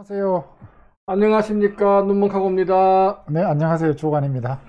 안녕하세요. 안녕하십니까, 눈먼카고입니다. 네, 안녕하세요. 조관입니다.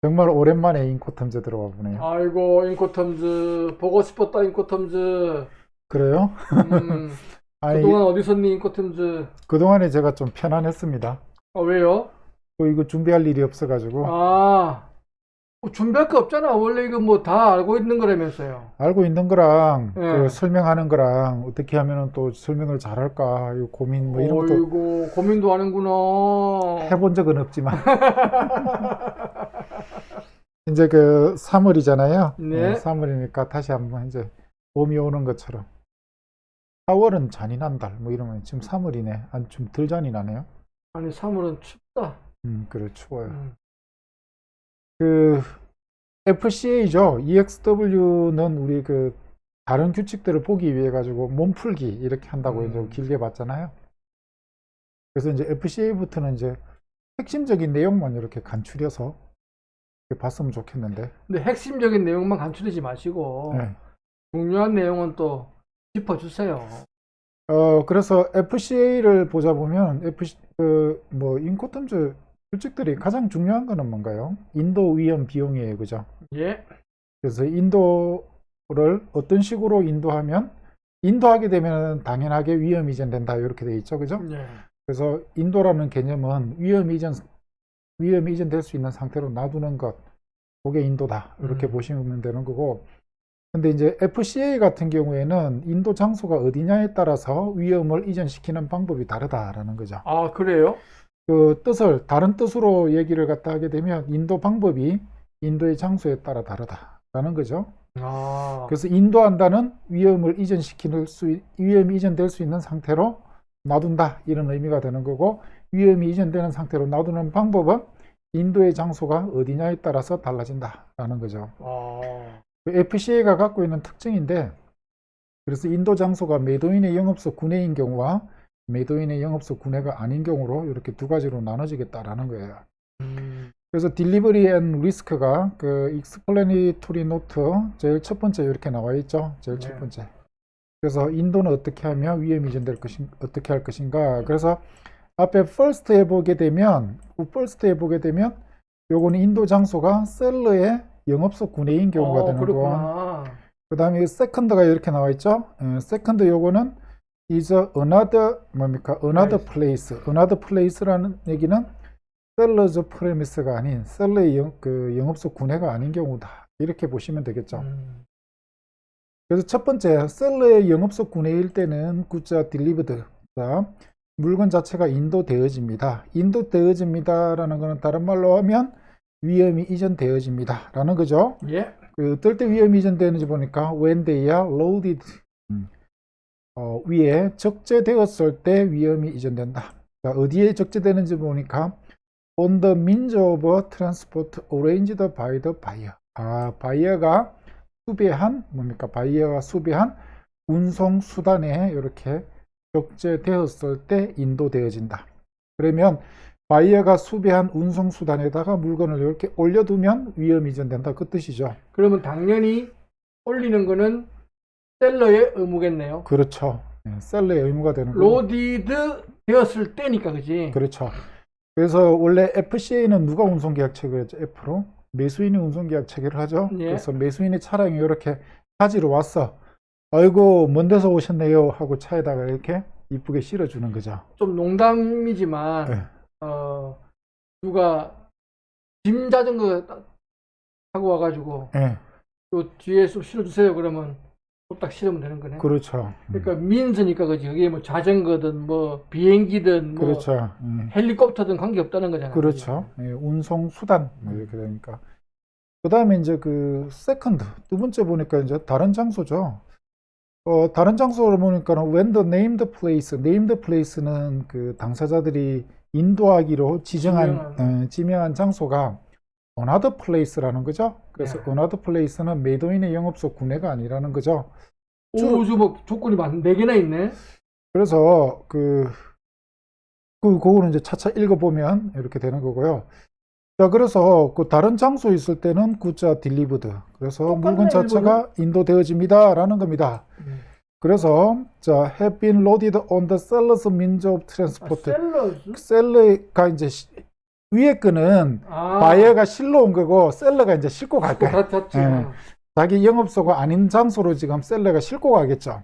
정말 오랜만에 인코텀즈 들어와 보네요. 아이고, 인코텀즈 보고 싶었다. 인코텀즈. 그래요? 아니, 그동안 어디 있었니, 인코텀즈? 그동안에 제가 좀 편안했습니다. 왜요? 또 이거 준비할 일이 없어가지고 뭐 준비할 거 없잖아. 원래 이거 뭐 다 알고 있는 거라면서요. 알고 있는 거랑 예. 그 설명하는 거랑 어떻게 하면은 또 설명을 잘할까 이 고민 뭐 이런 것도 어이구, 고민도 하는구나. 해본 적은 없지만 이제 그 3월이잖아요. 네. 3월이니까 다시 한번 이제 봄이 오는 것처럼 4월은 잔인한 달 뭐 이러면 지금 3월이네. 좀 덜 잔인하네요. 아니, 3월은 춥다. 그래 추워요. 음. 그 FCA죠. EXW는 우리 그 다른 규칙들을 보기 위해 가지고 몸풀기 이렇게 한다고 이제 길게 봤잖아요. 그래서 이제 FCA부터는 이제 핵심적인 내용만 이렇게 간추려서 이렇게 봤으면 좋겠는데. 근데 핵심적인 내용만 간추리지 마시고, 네. 중요한 내용은 또 짚어주세요. 그래서 FCA를 보자 보면 뭐 인코텀즈 규칙들이 가장 중요한 거는 뭔가요? 인도 위험 비용이에요, 그죠? 예. 그래서 인도를 어떤 식으로 인도하게 되면 당연하게 위험 이전된다 이렇게 돼 있죠, 그죠? 예. 그래서 인도라는 개념은 위험 이전될 수 있는 상태로 놔두는 것, 그게 인도다 이렇게 보시면 되는 거고. 근데 이제 FCA 같은 경우에는 인도 장소가 어디냐에 따라서 위험을 이전시키는 방법이 다르다라는 거죠. 아, 그래요? 그 뜻을 다른 뜻으로 얘기를 갖다 하게 되면 인도 방법이 인도의 장소에 따라 다르다라는 거죠. 아, 그래서 인도한다는 위험이 이전될 수 있는 상태로 놔둔다 이런 의미가 되는 거고, 위험이 이전되는 상태로 놔두는 방법은 인도의 장소가 어디냐에 따라서 달라진다라는 거죠. FCA가 갖고 있는 특징인데, 그래서 인도 장소가 매도인의 영업소 구내인 경우와 매도인의 영업소 구내가 아닌 경우로 이렇게 두 가지로 나눠지겠다라는 거예요. 그래서 딜리버리 앤 리스크가 그 익스플래니토리 노트 제일 첫 번째 이렇게 나와 있죠. 제일 첫 번째. 그래서 인도는 어떻게 하면 위험 이전될 어떻게 할 것인가. 그래서 앞에 first에 보게 되면 요거는 인도 장소가 셀러의 영업소 구내인 경우가 되는 거. 그 다음에 second가 이렇게 나와 있죠. second 요거는 is another another place. another place라는 얘기는 셀러즈 프레미스가 아닌 셀러의 영업소 구내가 아닌 경우다. 이렇게 보시면 되겠죠. 그래서 첫 번째, 셀러의 영업소 구내일 때는 굿자 딜리버드, 물건 자체가 인도되어집니다. 인도되어집니다라는 것은 다른 말로 하면 위험이 이전되어집니다. 라는 거죠. 예. 어떨 때 위험이 이전되는지 보니까 when they are loaded, 위에 적재되었을 때 위험이 이전된다. 자, 어디에 적재되는지 보니까 on the means of transport arranged by the buyer. 바이어가 수배한 운송 수단에 이렇게 적재되었을 때 인도되어진다. 그러면 바이어가 수배한 운송 수단에다가 물건을 이렇게 올려두면 위험 이전된다. 그 뜻이죠. 그러면 당연히 올리는 거는 셀러의 의무겠네요. 그렇죠. 셀러의 의무가 되는 거고. 로디드 되었을 때니까, 그지? 그렇죠. 그래서 원래 FCA는 누가 운송계약 체결을 했죠? F로? 매수인이 운송계약 체결을 하죠. 예. 그래서 매수인의 차량이 이렇게 가지러 왔어. 아이고 먼 데서 오셨네요 하고 차에다가 이렇게 이쁘게 실어주는 거죠. 좀 농담이지만 네. 누가 짐 자전거 타고 와가지고 네. 요 뒤에 좀 실어주세요 그러면 딱 실으면 되는 거네. 그렇죠. 그러니까 민서니까, 그지? 여기에 뭐 자전거든 뭐 비행기든 뭐 그렇죠. 헬리콥터든 관계없다는 거잖아요. 그렇죠. 운송 수단 뭐 이렇게 되니까. 그 다음에 이제 그 세컨드 두 번째 보니까 이제 다른 장소죠. 다른 장소로 보니까는 when the named place는 그 당사자들이 인도하기로 지명한 장소가 another place라는 거죠. 그래서 another place는 매도인의 영업소 구내가 아니라는 거죠. 뭐 조건이 4개나 있네. 그래서 그거는 이제 차차 읽어보면 이렇게 되는 거고요. 자, 그래서 그 다른 장소에 있을 때는 굿자 딜리브드. 그래서 물건 자체가 인도되어집니다. 라는 겁니다. 그래서 자, have been loaded on the seller's means of transport. 셀러즈? 셀러가 이제 위에 거는 바이어가 실러 온 거고 셀러가 이제 싣고 갈 거예요. 다 예. 자기 영업소가 아닌 장소로 지금 셀러가 싣고 가겠죠.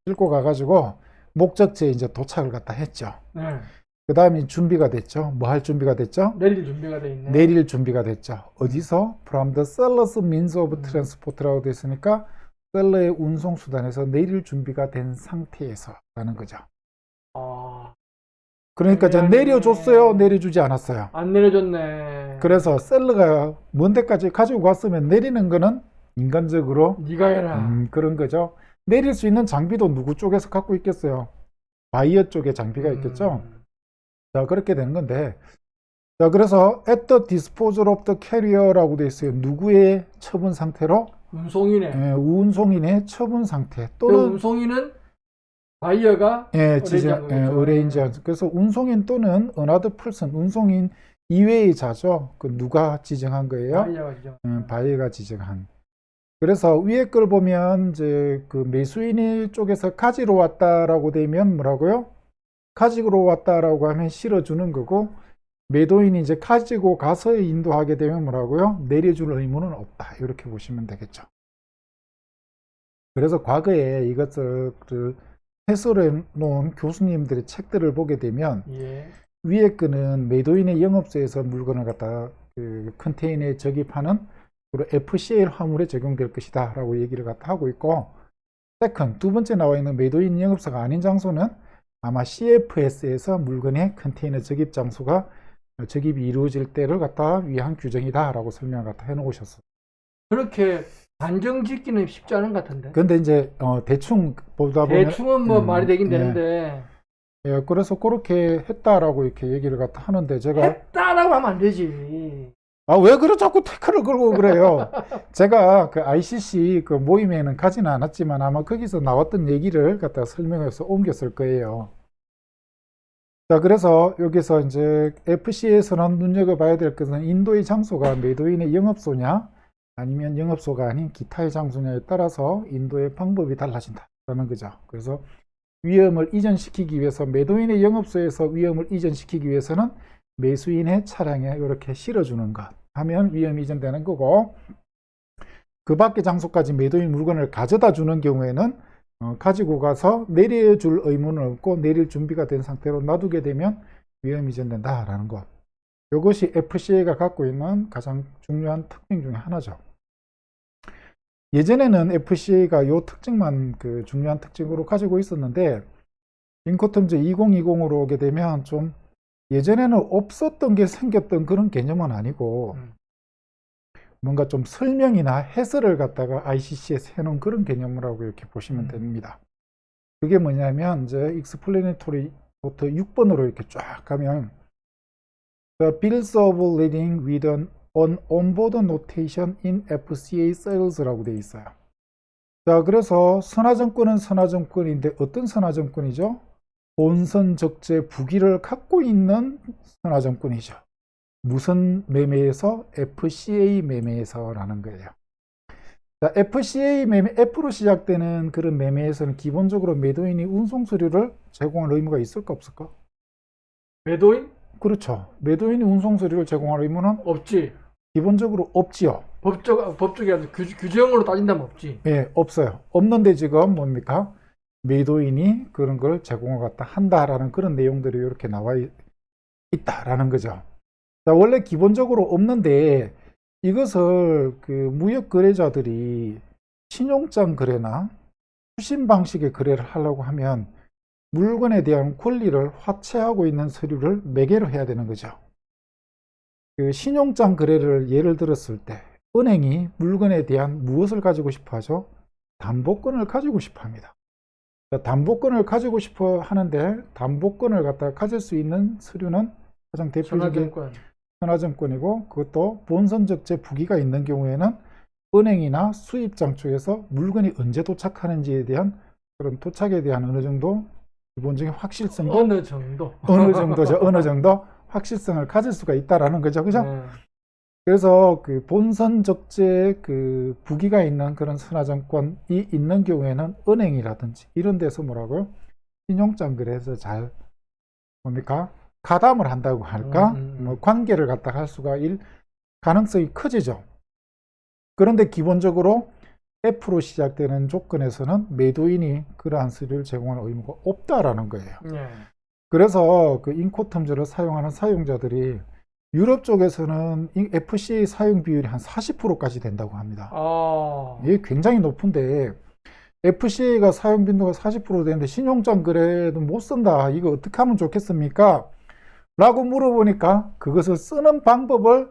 싣고 가가지고 목적지에 이제 도착을 갖다 했죠. 네. 그 다음에 준비가 됐죠. 뭐 할 준비가 됐죠? 내릴 준비가 돼 있네. 내릴 준비가 됐죠. 어디서? From the seller's means of transport라고 됐으니까 셀러의 운송수단에서 내릴 준비가 된 상태에서 라는 거죠. 아, 그러니까 이제 미안해. 내려줬어요? 내려주지 않았어요? 안 내려줬네. 그래서 셀러가 먼 데까지 가지고 갔으면 내리는 거는 인간적으로 네가 해라. 그런 거죠. 내릴 수 있는 장비도 누구 쪽에서 갖고 있겠어요? 바이어 쪽에 장비가 있겠죠. 자, 그렇게 되는 건데, 자, 그래서 at the disposal of the carrier라고 돼 있어요. 누구의 처분 상태로? 운송이네. 운송인의 처분 상태 그 또는 운송인은 바이어가 어레인지. 그래서 운송인 또는 another person, 운송인 이외의 자죠. 그 누가 지정한 거예요? 바이어가 지정. 바이어가 지정한. 그래서 위에 걸 보면 이제 그 매수인이 쪽에서 가지러 왔다라고 되면 뭐라고요? 가지러 왔다라고 하면 실어주는 거고, 매도인이 이제 가지고 가서 인도하게 되면 뭐라고요? 내려줄 의무는 없다. 이렇게 보시면 되겠죠. 그래서 과거에 이것을 해설해 놓은 교수님들의 책들을 보게 되면 예. 위에 거는 매도인의 영업소에서 물건을 갖다 그 컨테이너에 적입하는 FCL 화물에 적용될 것이다 라고 얘기를 갖다 하고 있고, 세컨 두 번째 나와 있는 매도인 영업소가 아닌 장소는 아마 CFS에서 물건의 컨테이너 적입 장소가 적입이 이루어질 때를 갖다 위한 규정이다 라고 설명을 갖다 해 놓으셨어요. 그렇게 단정 짓기는 쉽지 않은 것 같은데. 근데 이제 대충 보다 보면 대충은 뭐 말이 되긴 되는데. 예, 그래서 그렇게 했다라고 이렇게 얘기를 갖다 하는데 제가 했다라고 하면 안 되지. 왜 그래 자꾸 태클을 걸고 그래요? 제가 그 ICC 그 모임에는 가지는 않았지만 아마 거기서 나왔던 얘기를 갖다 설명해서 옮겼을 거예요. 자, 그래서 여기서 이제 FC에서는 눈여겨봐야 될 것은 인도의 장소가 매도인의 영업소냐 아니면 영업소가 아닌 기타의 장소냐에 따라서 인도의 방법이 달라진다라는 거죠. 그래서 위험을 이전시키기 위해서 매도인의 영업소에서 위험을 이전시키기 위해서는 매수인의 차량에 이렇게 실어주는 것 하면 위험이 이전되는 거고, 그 밖의 장소까지 매도인 물건을 가져다 주는 경우에는 가지고 가서 내려줄 의무는 없고 내릴 준비가 된 상태로 놔두게 되면 위험이 이전된다라는 것. 이것이 FCA가 갖고 있는 가장 중요한 특징 중에 하나죠. 예전에는 FCA가 이 특징만 그 중요한 특징으로 가지고 있었는데, 인코텀즈 2020으로 오게 되면 좀 예전에는 없었던 게 생겼던 그런 개념은 아니고 뭔가 좀 설명이나 해설을 갖다가 ICC에서 해놓은 그런 개념이라고 이렇게 보시면 됩니다. 그게 뭐냐면 이제 explanatory부터 6번으로 이렇게 쫙 가면 The bills of lading with an onboard notation in FCA sales라고 되어 있어요. 자, 그래서 선화증권은 선화증권인데 어떤 선화증권이죠? 본선 적재 부기를 갖고 있는 선화증권이죠. 무슨 매매에서? FCA 매매에서라는 거예요. 자, FCA 매매, F로 시작되는 그런 매매에서는 기본적으로 매도인이 운송 서류를 제공할 의무가 있을까 없을까? 매도인? 그렇죠. 매도인이 운송 서류를 제공할 의무는 없지. 기본적으로 없지요. 법적이 아니라 규정으로 따진다면 없지. 네, 없어요. 없는데 지금 뭡니까? 매도인이 그런 걸 제공을 갖다 한다라는 그런 내용들이 이렇게 나와 있다라는 거죠. 자, 원래 기본적으로 없는데 이것을 그 무역 거래자들이 신용장 거래나 수신 방식의 거래를 하려고 하면 물건에 대한 권리를 화체하고 있는 서류를 매개로 해야 되는 거죠. 그 신용장 거래를 예를 들었을 때 은행이 물건에 대한 무엇을 가지고 싶어 하죠? 담보권을 가지고 싶어 합니다. 담보권을 가지고 싶어 하는데 담보권을 갖다 가질 수 있는 서류는 가장 대표적인 선화증권이고, 그것도 본선적재 부기가 있는 경우에는 은행이나 수입장 쪽에서 물건이 언제 도착하는지에 대한 그런 도착에 대한 어느 정도 기본적인 확실성도 어느 정도 어느 정도죠. 어느 정도 확실성을 가질 수가 있다라는 거죠. 그죠? 그래서 그 본선 적재 그 부기가 있는 그런 선화증권이 있는 경우에는 은행이라든지 이런 데서 뭐라고요? 신용장거래에서 잘 뭡니까? 가담을 한다고 할까? 뭐 관계를 갖다 할 수가 가능성이 커지죠. 그런데 기본적으로 F로 시작되는 조건에서는 매도인이 그러한 서류를 제공하는 의무가 없다라는 거예요. 네. 그래서 그 인코텀즈를 사용하는 사용자들이 유럽 쪽에서는 이 FCA 사용 비율이 한 40%까지 된다고 합니다. 이게 굉장히 높은데 FCA가 사용 빈도가 40% 되는데 신용장 거래도 못 쓴다. 이거 어떻게 하면 좋겠습니까? 라고 물어보니까 그것을 쓰는 방법을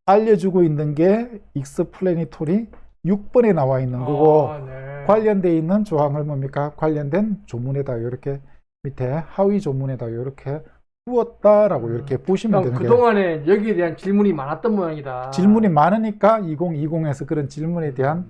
알려주고 있는 게 익스플래니토리 6번에 나와 있는 거고 네. 관련되어 있는 조항을 뭡니까? 관련된 조문에다 이렇게 밑에 하위 조문에다 이렇게 부었다라고 이렇게 보시면 되는 거예요. 그동안에 여기에 대한 질문이 많았던 모양이다. 질문이 많으니까 2020에서 그런 질문에 대한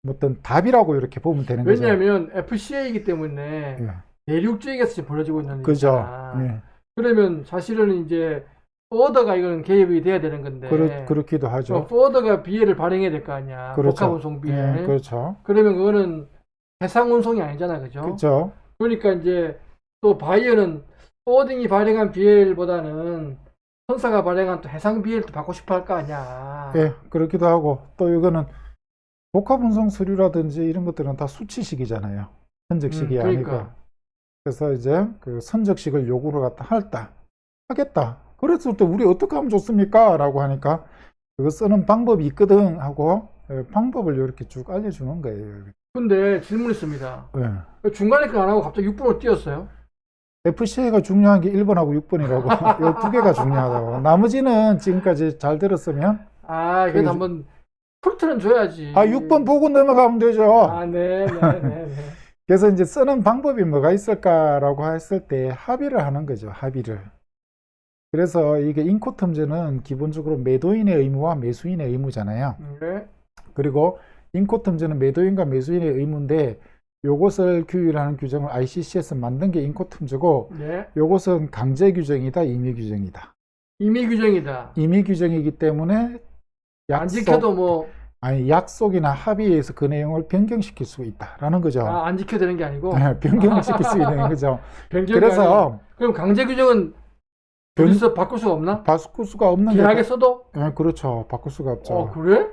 어떤 답이라고 이렇게 보면 되는 거죠. 왜냐하면 FCA이기 때문에 예. 대륙 쪽에서 지금 벌어지고 있는 그죠. 일이잖아. 예. 그러면 사실은 이제 포워더가 이거는 개입이 돼야 되는 건데 그렇기도 하죠. 포워더가 BL을 발행해야 될 거 아니야. 그렇죠. 복합운송 BL. 예, 그렇죠. 그러면 그거는 해상운송이 아니잖아. 그죠? 그렇죠. 그러니까 이제 또 바이어는 포워딩이 발행한 BL보다는 선사가 발행한 또 해상 BL도 받고 싶어 할 거 아니야. 예, 그렇기도 하고 또 이거는 복합운송 서류라든지 이런 것들은 다 수치식이잖아요. 선적식이 그러니까. 아니고. 그래서 이제 그 선적식을 요구를 갖다 하겠다. 그랬을 때 우리 어떻게 하면 좋습니까? 라고 하니까 그거 쓰는 방법이 있거든 하고 방법을 이렇게 쭉 알려주는 거예요. 근데 질문 있습니다. 예. 중간에 거 안 하고 갑자기 6번으로 띄었어요? FCA가 중요한 게 1번하고 6번이라고. 이 두 개가 중요하다고. 나머지는 지금까지 잘 들었으면. 그래서 한번 풀트는 줘야지. 6번 보고 넘어가면 되죠. 네. 그래서 이제 쓰는 방법이 뭐가 있을까라고 했을 때 합의를 하는 거죠. 합의를. 그래서 이게 인코텀즈는 기본적으로 매도인의 의무와 매수인의 의무잖아요. 네. 그리고 인코텀즈는 매도인과 매수인의 의무인데 요것을 규율하는 규정을 ICC에서 만든 게 인코텀즈고 네. 요것은 강제 규정이다, 임의 규정이다. 임의 규정이다. 임의 규정이기 때문에 안 지켜도 뭐 약속이나 합의에 의해서 그 내용을 변경시킬 수 있다라는 거죠. 안 지켜야 되는 게 아니고 변경을 시킬 수 있는 거죠. 변경이 그래서 아니고. 그럼 강제 규정은 어디서 바꿀 수가 없나? 바꿀 수가 없는 계약에 써도? 그렇죠. 바꿀 수가 없죠. 그래?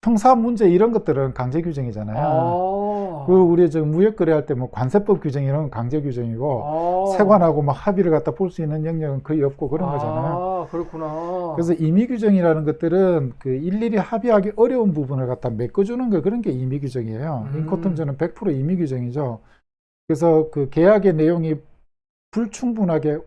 형사 문제 이런 것들은 강제 규정이잖아요. 그 우리 저 무역 거래할 때 뭐 관세법 규정 이런 건 강제 규정이고 세관하고 막 합의를 갖다 볼 수 있는 영역은 거의 없고 그런 거잖아요. 그렇구나. 그래서 임의 규정이라는 것들은 그 일일이 합의하기 어려운 부분을 갖다 메꿔주는 거 그런 게 임의 규정이에요. 인코텀즈는 100% 임의 규정이죠. 그래서 그 계약의 내용이 불충분하게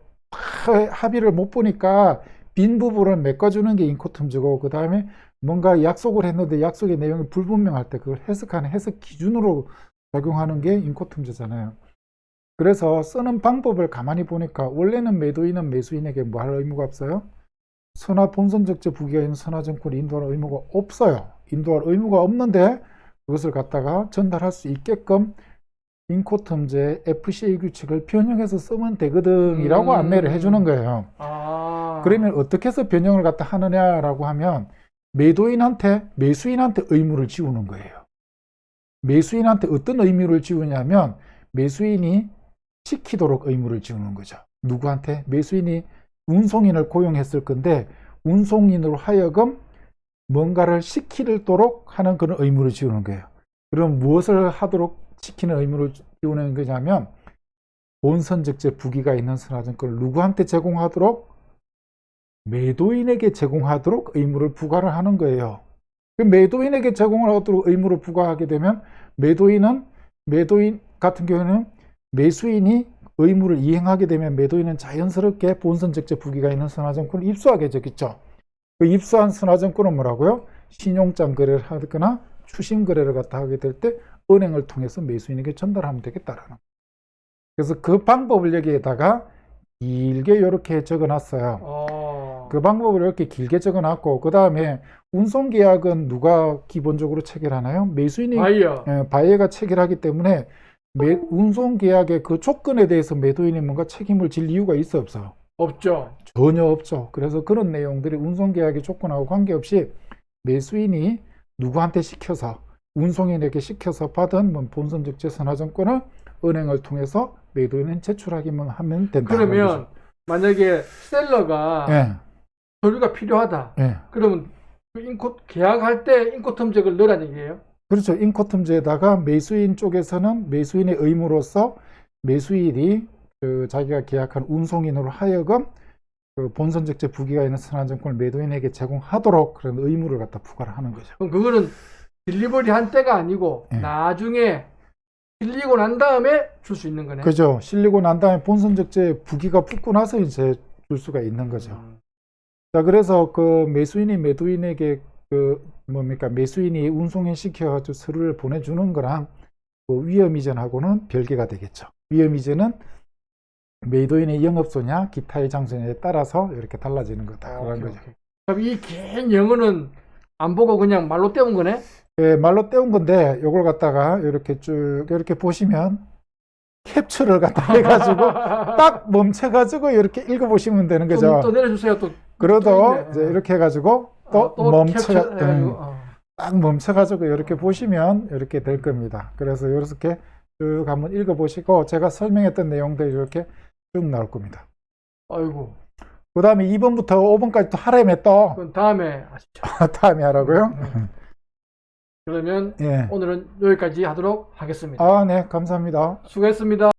합의를 못 보니까 빈 부분을 메꿔주는 게 인코텀즈고 그 다음에 뭔가 약속을 했는데 약속의 내용이 불분명할 때 그걸 해석하는 해석 기준으로 적용하는 게 인코텀즈잖아요. 그래서 쓰는 방법을 가만히 보니까 원래는 매도인은 매수인에게 뭐 할 의무가 없어요? 선화 본선적재 부기가 있는 선화증권을 인도할 의무가 없어요. 인도할 의무가 없는데 그것을 갖다가 전달할 수 있게끔 인코텀즈의 FCA 규칙을 변형해서 쓰면 되거든 이라고 안내를 해주는 거예요. 그러면 어떻게 해서 변형을 갖다 하느냐라고 하면 매도인한테 매수인한테 의무를 지우는 거예요. 매수인한테 어떤 의무를 지우냐면 매수인이 시키도록 의무를 지우는 거죠. 누구한테? 매수인이 운송인을 고용했을 건데 운송인으로 하여금 뭔가를 시키도록 하는 그런 의무를 지우는 거예요. 그럼 무엇을 하도록 시키는 의무를 지우는 거냐면 본선적재 부기가 있는 선화증권을 누구한테 제공하도록? 매도인에게 제공하도록 의무를 부과를 하는 거예요. 매도인에게 제공하도록 의무를 부과하게 되면 매도인 같은 경우에는 매수인이 의무를 이행하게 되면 매도인은 자연스럽게 본선적재 부기가 있는 선화증권을 입수하게 되겠죠. 그 입수한 선화증권은 뭐라고요? 신용장 거래를 하거나 추심 거래를 갖다 하게 될 때 은행을 통해서 매수인에게 전달하면 되겠다라는. 그래서 그 방법을 여기에다가 길게 이렇게 적어놨어요. 그 방법을 이렇게 길게 적어놨고 그 다음에 운송계약은 누가 기본적으로 체결하나요? 매수인이 바이어가 체결하기 때문에 운송계약의 그 조건에 대해서 매도인이 뭔가 책임을 질 이유가 있어 없어요? 없죠. 전혀 없죠. 그래서 그런 내용들이 운송계약의 조건하고 관계없이 매수인이 누구한테 시켜서 운송인에게 시켜서 받은 뭐 본선적 재산화증권을 은행을 통해서 매도인은 제출하기만 하면 된다. 그러면 만약에 셀러가 예, 서류가 필요하다. 예. 그러면 그 계약할 때 인코텀잭을 넣으라는 얘기예요? 그렇죠. 인코텀제에다가 매수인 쪽에서는 매수인의 의무로서 매수인이 자기가 계약한 운송인으로 하여금 그 본선적재 부기가 있는 선화증권을 매도인에게 제공하도록 그런 의무를 갖다 부과를 하는 거죠. 그럼 그거는 딜리버리 한 때가 아니고 예. 나중에 실리고 난 다음에 줄 수 있는 거네. 그죠. 실리고 난 다음에 본선적재 부기가 붙고 나서 이제 줄 수가 있는 거죠. 자, 그래서 그 매수인이 매도인에게 매수인이 운송인 시켜가지고 서류를 보내주는 거랑 그 위험 이전하고는 별개가 되겠죠. 위험 이전은 매도인의 영업소냐 기타의 장소냐에 따라서 이렇게 달라지는 거다. 그런 거죠. 오케이. 그럼 이 긴 영어는 안 보고 그냥 말로 때운 거네? 예, 말로 때운 건데 요걸 갖다가 이렇게 쭉 이렇게 보시면 캡처를 갖다 해가지고 딱 멈춰가지고 이렇게 읽어보시면 되는 거죠. 또 내려주세요. 또 그래도 있네. 이제 이렇게 해가지고 또 딱 멈춰가지고 이렇게 보시면 이렇게 될 겁니다. 그래서 이렇게 쭉 한번 읽어보시고 제가 설명했던 내용들이 이렇게 쭉 나올 겁니다. 아이고. 그 다음에 2번부터 5번까지 또 하라며 또 그럼 다음에 하시죠. 다음에 하라고요? 그러면 예. 오늘은 여기까지 하도록 하겠습니다. 아, 네, 감사합니다. 수고했습니다.